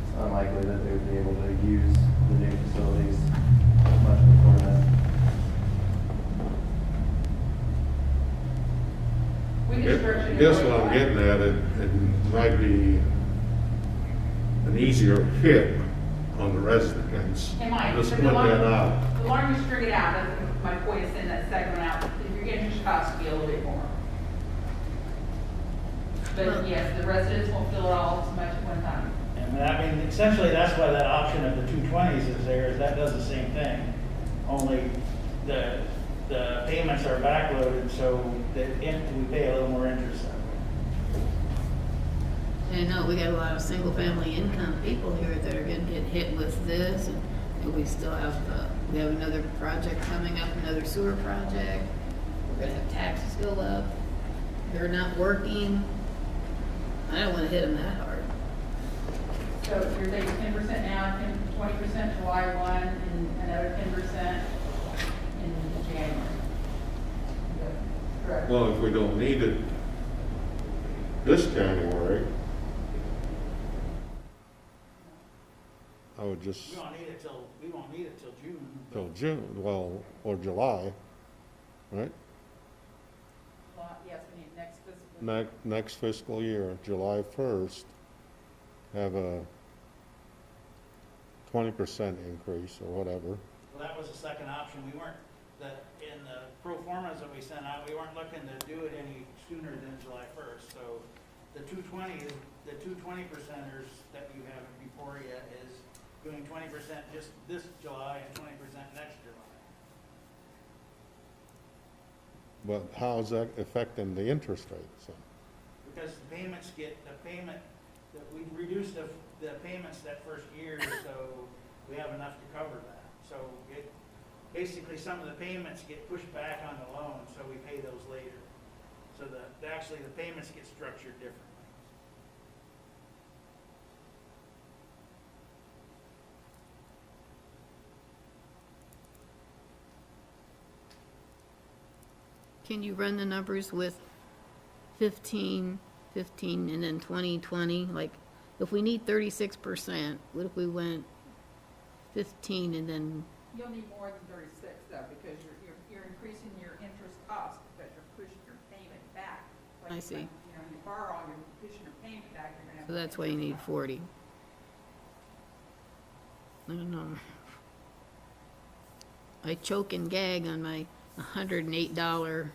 it's unlikely that they would be able to use the new facilities much before then. We I construction. guess what I'm getting at, it might be an easier hit on the residents. It might. Just But put that out. The longer you string it out, that's my point is in that segment out, your interest costs will be a little bit more. But yes, the residents won't feel it all so much at one time. And I mean, essentially, that's why that option of the 220s is there, is that does the same thing. Only the payments are backloaded, so we pay a little more interest that way. And I know we got a lot of single-family income people here that are gonna get hit with this, and we still have, we have another project coming up, another sewer project. We're gonna have taxes go up. They're not working. I don't wanna hit them that hard. So you're taking 10% now, 20% July 1, and another 10% in January. Correct. Well, if we don't need it this January, I would just, We won't need it till June. till June, well, or July, right? Well, yes, we need next fiscal year. Next fiscal year, July 1st, have a 20% increase or whatever. Well, that was the second option. We weren't, in the pro formas that we sent out, we weren't looking to do it any sooner than July 1st. So the 220 percenters that you have before you is doing 20% just this July and 20% next July. But how's that affecting the interest rate? So, Because the payments we reduced the payments that first year, so we have enough to cover that. So basically some of the payments get pushed back on the loan, so we pay those later. So actually the payments get structured differently. Can you run the numbers with 15, and then 20? Like, if we need 36%, what if we went 15 and then, You'll need more than 36 though, because you're increasing your interest cost because you're pushing your payment back. Like I see. You know, you borrow, you're pushing your payment back, you're gonna have. so that's why you need 40. I don't know. I choke and gag on my $108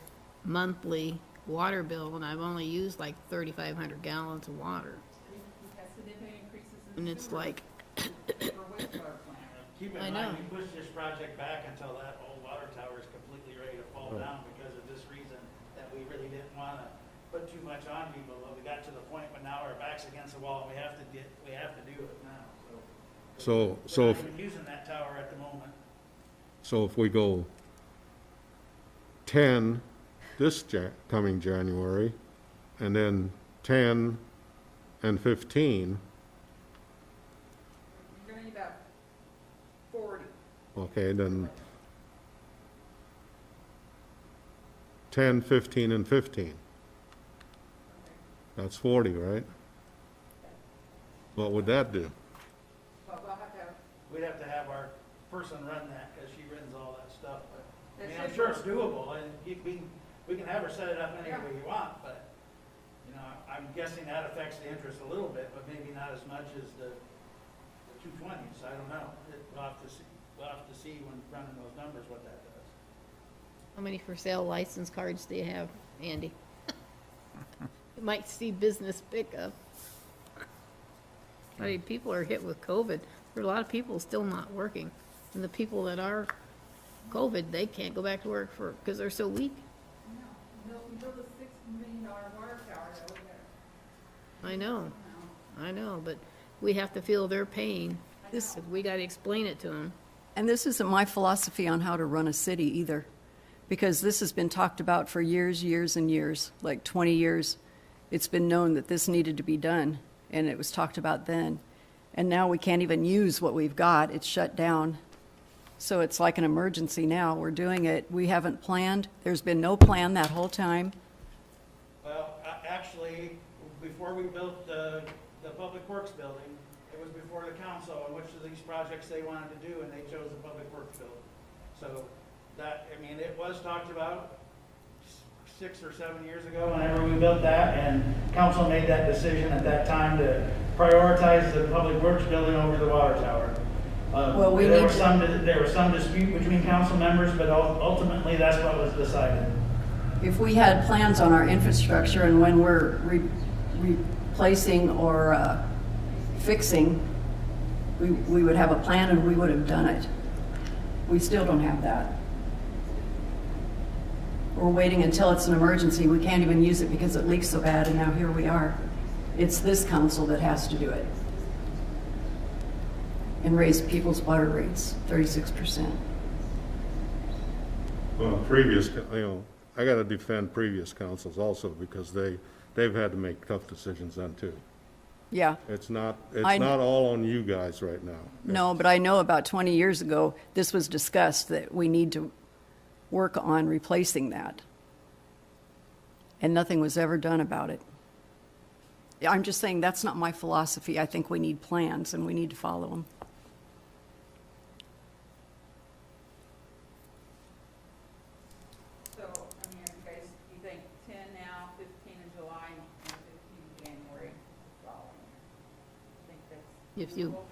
monthly water bill, and I've only used like 3,500 gallons of water. You have significant increases in And it's sewer like, for wastewater. keep I in know. mind, we pushed this project back until that old water tower is completely ready to fall down because of this reason, that we really didn't wanna put too much on people, but we got to the point where now our back's against the wall, and we have to do it now, so. So We're if, not even using that tower at the moment. so if we go 10 this coming January, and then 10 and 15, You're gonna need about 40. okay, then 10, 15, and 15. That's 40, right? What would that do? But we'll have to, We'd have to have our person run that, cause she runs all that stuff, but, I mean, That's I'm sure it's doable, and we can have her set it up any way you want, but, you know, I'm guessing that affects the interest a little bit, but maybe not as much as the 220s, I don't know. We'll have to see when running those numbers what that does. How many for sale license cards do you have, Andy? You might see business pick up. I mean, people are hit with COVID. There are a lot of people still not working. And the people that are COVID, they can't go back to work because they're so weak. no, we built a $6 million water tower, though, we I know, but we have to feel their pain. We gotta explain it to them. And this isn't my philosophy on how to run a city either, because this has been talked about for years, years and years, like 20 years. It's been known that this needed to be done, and it was talked about then. And now we can't even use what we've got. It's shut down. So it's like an emergency now. We're doing it. We haven't planned. There's been no plan that whole time. Well, actually, before we built the Public Works building, it was before the council on which of these projects they wanted to do, and they chose the Public Works building. So that, I mean, it was talked about 6 or 7 years ago, whenever we built that, and council made that decision at that time to prioritize the Public Works building over the water tower. Well, There was some dispute between council members, but ultimately, that's what was decided. If we had plans on our infrastructure and when we're replacing or fixing, we would have a plan and we would have done it. We still don't have that. We're waiting until it's an emergency. We can't even use it because it leaks so bad, and now here we are. It's this council that has to do it. And raise people's water rates 36%. Well, I gotta defend previous councils also, because they've had to make tough decisions then too. Yeah. It's not I- all on you guys right now. No, but I know about 20 years ago, this was discussed that we need to work on replacing that. And nothing was ever done about it. I'm just saying that's not my philosophy. I think we need plans and we need to follow them. So, I mean, you think 10 now, 15 in July, and 15 in January following? I think that's. If you doable?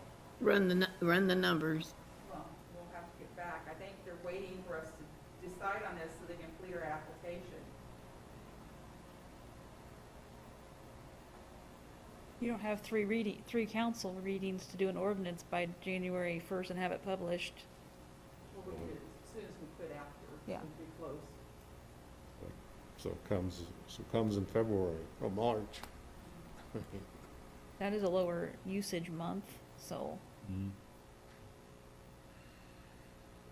run the numbers. Well, we'll have to get back. I think they're waiting for us to decide on this so they can complete our application. You don't have three council readings to do an ordinance by January 1st and have it published. Well, we'll get it as soon as we could after. Yeah. We'll be close. So it comes in February or March. That is a lower usage month, so.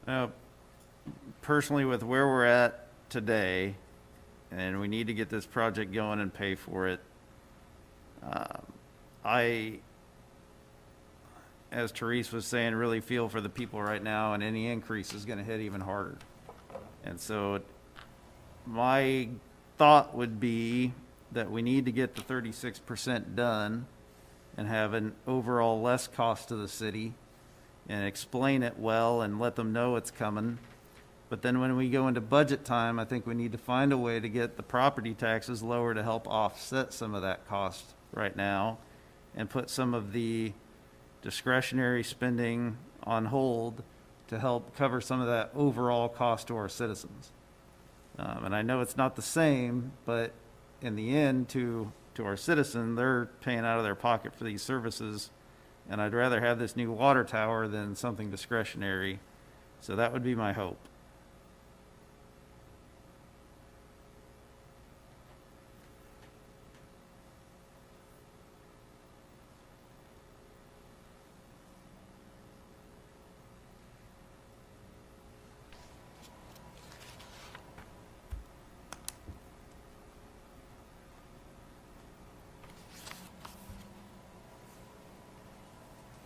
Now, personally, with where we're at today, and we need to get this project going and pay for it, I, as Therese was saying, really feel for the people right now, and any increase is gonna hit even harder. And so my thought would be that we need to get the 36% done and have an overall less cost to the city and explain it well and let them know it's coming. But then when we go into budget time, I think we need to find a way to get the property taxes lower to help offset some of that cost right now and put some of the discretionary spending on hold to help cover some of that overall cost to our citizens. And I know it's not the same, but in the end, to our citizen, they're paying out of their pocket for these services And I'd rather have this new water tower than something discretionary. So that would be my hope.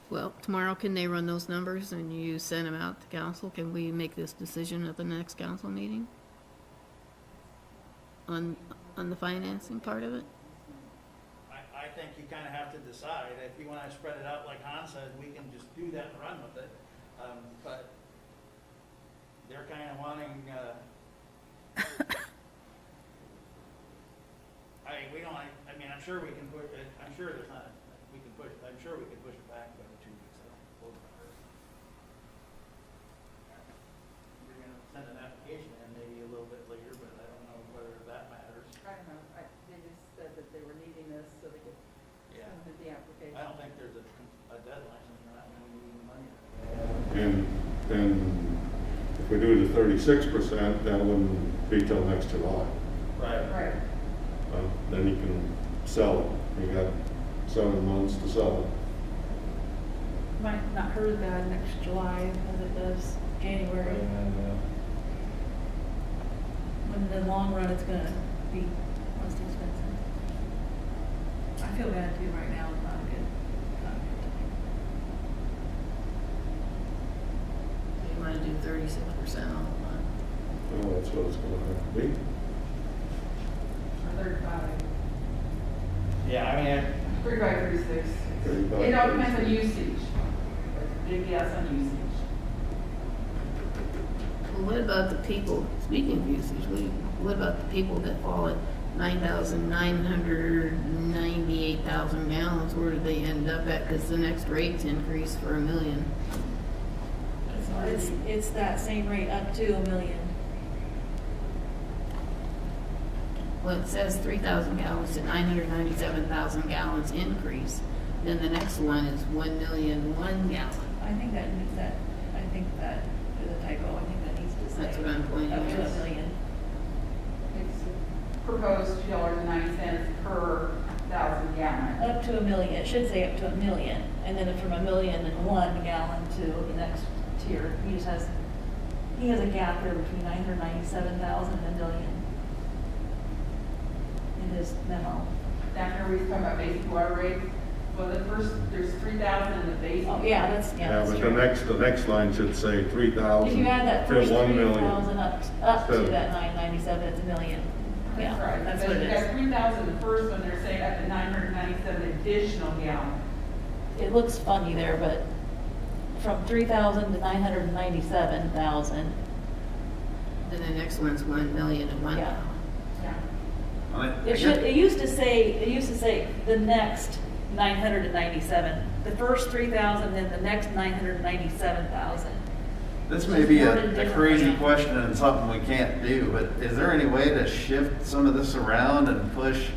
Well, tomorrow, can they run those numbers and you send them out to council? Can we make this decision at the next council meeting? On the financing part of it? I think you kind of have to decide. If you want to spread it out like Han said, we can just do that and run with it. But they're kind of wanting, I mean, I'm sure we can put, I'm sure there's not, we can push, I'm sure we can push it back by 2 weeks. I don't suppose it hurts. You're going to send an application in maybe a little bit later, but I don't know whether that matters. I don't know, they just said that they were needing this so they could Yeah. send the application. I don't think there's a deadline, since we're not going to need the money. And if we do the 36%, that wouldn't be till next July. Right. Right. Then you can sell it. You got 7 months to sell Might not hurt as bad next July as it does January. When in the long run, it's gonna be most expensive. I feel bad too right now, it's not a good time. You wanna do 36% on the line? it. Well, that's what it's gonna have to be. Or 35. Yeah, I mean, 35, 36. 35, It all depends on usage. Big yes on usage. Well, what about the people, speaking of usage, what about the people that fall at 9,998,000 gallons? Where did they end up at? Because the next rate's increased for $1 million. It's that same rate up to $1 million. Well, it says 3,000 gallons to 997,000 gallons increase. Then the next one is 1,000,001 gallon. I think that needs that, I think that is a typo, I think that needs to say. That's what I'm pointing Up to at. $1 million. It's proposed $2.09 per 1,000 gallon. Up to $1 million, it should say up to $1 million, and then from 1,000,001 gallon to the next tier. He has a gap there between 997,000 and $1 million in his memo. Down here, we was talking about basic water rates. Well, there's 3,000 in the basic. Oh, yeah, that's But true. the next line should say 3,000 If you add that to first 1 million. 3,000 up to that 997, it's $1 million. Yeah, That's right. that's But what it you got is. 3,000 the first one, they're saying up to 997 additional gallons. It looks funny there, but from 3,000 to 997,000, Then the next one's 1,000,001 Yeah. gallon. Yeah. it used to say the next 997. The first 3,000, then the next 997,000. This may be Worded a differently. crazy question and something we can't do, but is there any way to shift some of this around and push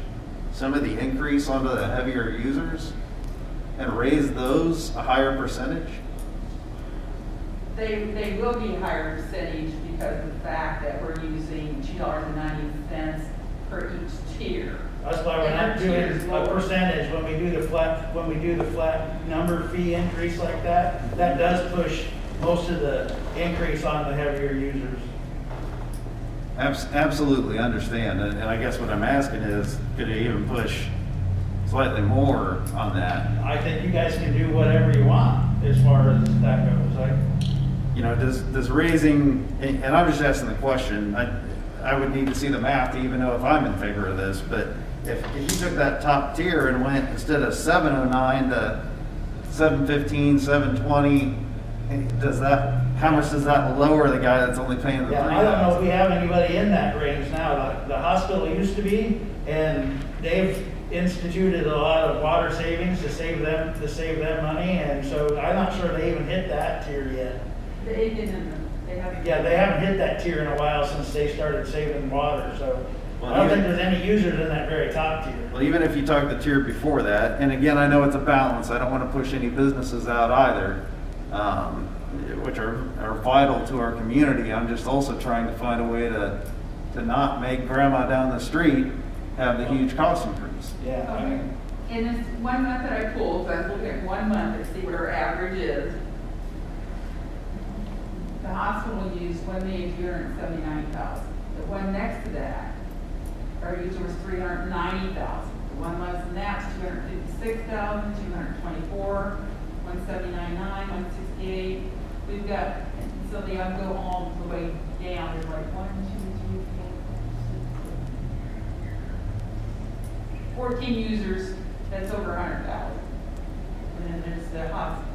some of the increase onto the heavier users and raise those a higher percentage? They will be a higher percentage because of the fact that we're using $2.90 per each tier. that's why we're not doing a percentage when we do the flat number fee increase like that. That does push most of the increase on the heavier users. Absolutely understand, and I guess what I'm asking is, could it even push slightly more on that? I think you guys can do whatever you want as far as that goes. Does raising, and I'm just asking the question, I would need to see the math to even know if I'm in favor of this, but if you took that top tier and went instead of 709 to 715, 720, how much does that lower the guy that's only paying the Yeah, 3,000? I don't know if we have anybody in that range now. The hospital used to be, and they've instituted a lot of water savings to save them money, and so I'm not sure they even hit that tier yet. They haven't. Yeah, they haven't hit that tier in a while since they started saving water, so I don't think there's any users in that very top tier. Well, even if you talk the tier before that, and again, I know it's a balance, I don't want to push any businesses out either, which are vital to our community. I'm just also trying to find a way to not make grandma down the street have the huge cost increase. Yeah. Okay. In this 1 month that I pulled, so I was looking at 1 month to see what our average is. The hospital used 1,279,000. The one next to that, our user was 390,000. The one less than that's 256,000, 224, 179.9, 168. We've got, so they all go all the way down. There's like 1, 2, 3, 4, 5, 6, 14 users. That's over 100,000. And then there's the hospital.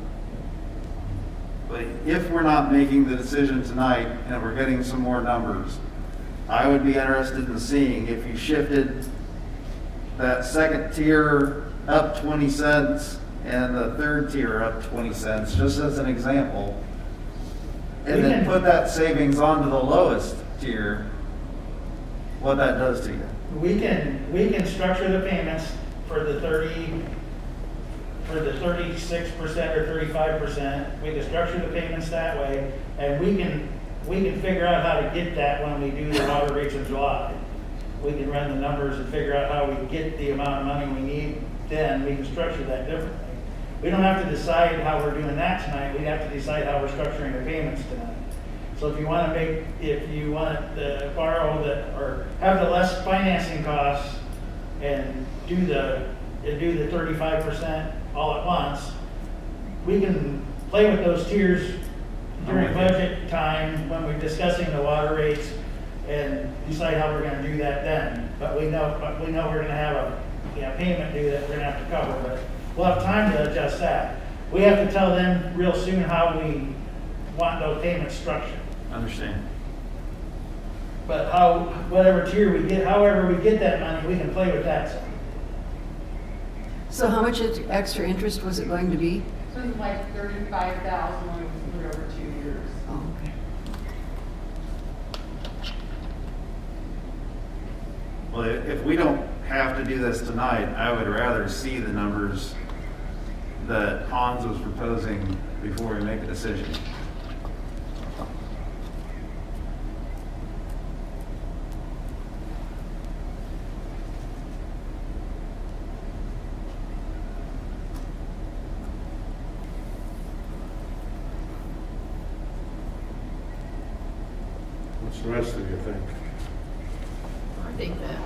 But if we're not making the decision tonight and we're getting some more numbers, I would be interested in seeing if you shifted that second tier up 20 cents and the third tier up 20 cents, just as an example, and then put that savings onto the lowest tier, what that does to you. We can structure the payments for the 36% or 35%. We can structure the payments that way, and we can figure out how to get that when we do the water rates in July. We can run the numbers and figure out how we get the amount of money we need. Then we can structure that differently. We don't have to decide how we're doing that tonight. We have to decide how we're structuring the payments tonight. So if you want to borrow or have the less financing costs and do the 35% all at once, we can play with those tiers during budget time when we're discussing the water rates and decide how we're going to do that then. But we know we're going to have a payment due that we're going to have to cover, but we'll have time to adjust that. We have to tell them real soon how we want those payments structured. Understand. But whatever tier we get, however we get that money, we can play with that some. So how much extra interest was it going to be? So it's like 35,000 when we put it over 2 years. Oh, okay. Well, if we don't have to do this tonight, I would rather see the numbers that Hans was proposing before we make a decision. What's the rest of you think? I think that.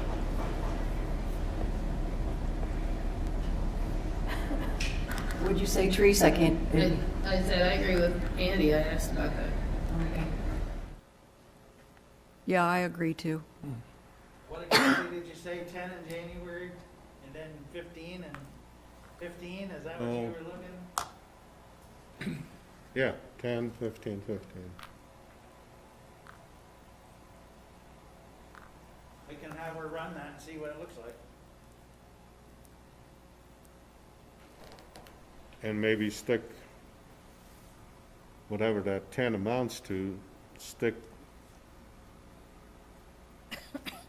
Would you say, Therese? I can't. I said, I agree with Andy. I asked about that. Okay. Yeah, I agree too. What exactly did you say, 10 in January, and then 15 and 15? Is that what you were looking? Yeah, 10, 15, 15. We can have her run that and see what it looks like. And maybe stick whatever that 10 amounts to, stick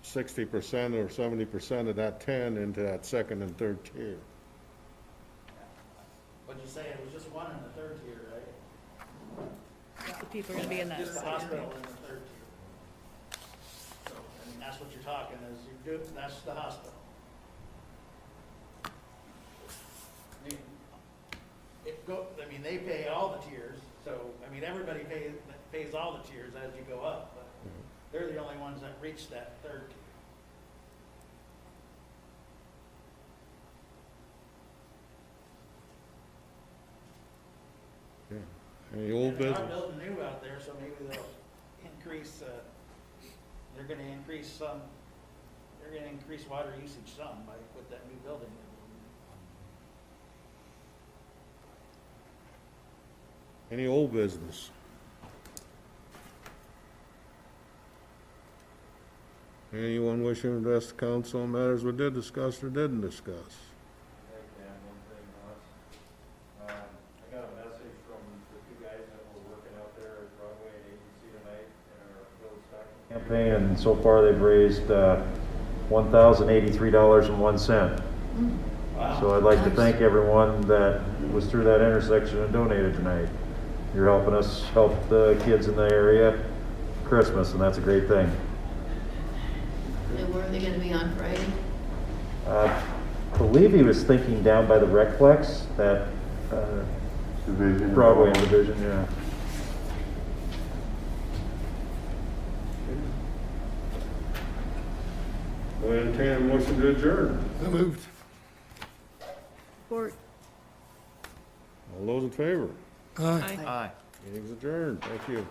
60% or 70% of that 10 into that second and third tier. What'd you say? It was just one in the third tier, right? The people are gonna be in that. Just the hospital in the third tier. So, I mean, that's what you're talking is that's the hospital. I mean, they pay all the tiers, so, I mean, everybody pays all the tiers as you go up, but they're the only ones that reach that third tier. Yeah. Any old They are business? building new out there, so maybe they'll increase, they're gonna increase water usage some with that new building. Any old business? Anyone wishing to address the council on matters we did discuss or didn't discuss? Hey, Dan, one thing, Ross. I got a message from the two guys that were working out there at Broadway and Agency tonight in our village stocking campaign, and so far they've raised $1,083.01. Wow. So I'd like to thank everyone that was through that intersection and donated tonight. You're helping us help the kids in the area Christmas, and that's a great thing. And where are they gonna be on Friday? I believe he was thinking down by the Recplex, that Division. Broadway and Division, yeah. We'll entertain a motion to adjourn. So moved. Support. All those in favor? Aye. Aye. Meeting's adjourned. Thank you.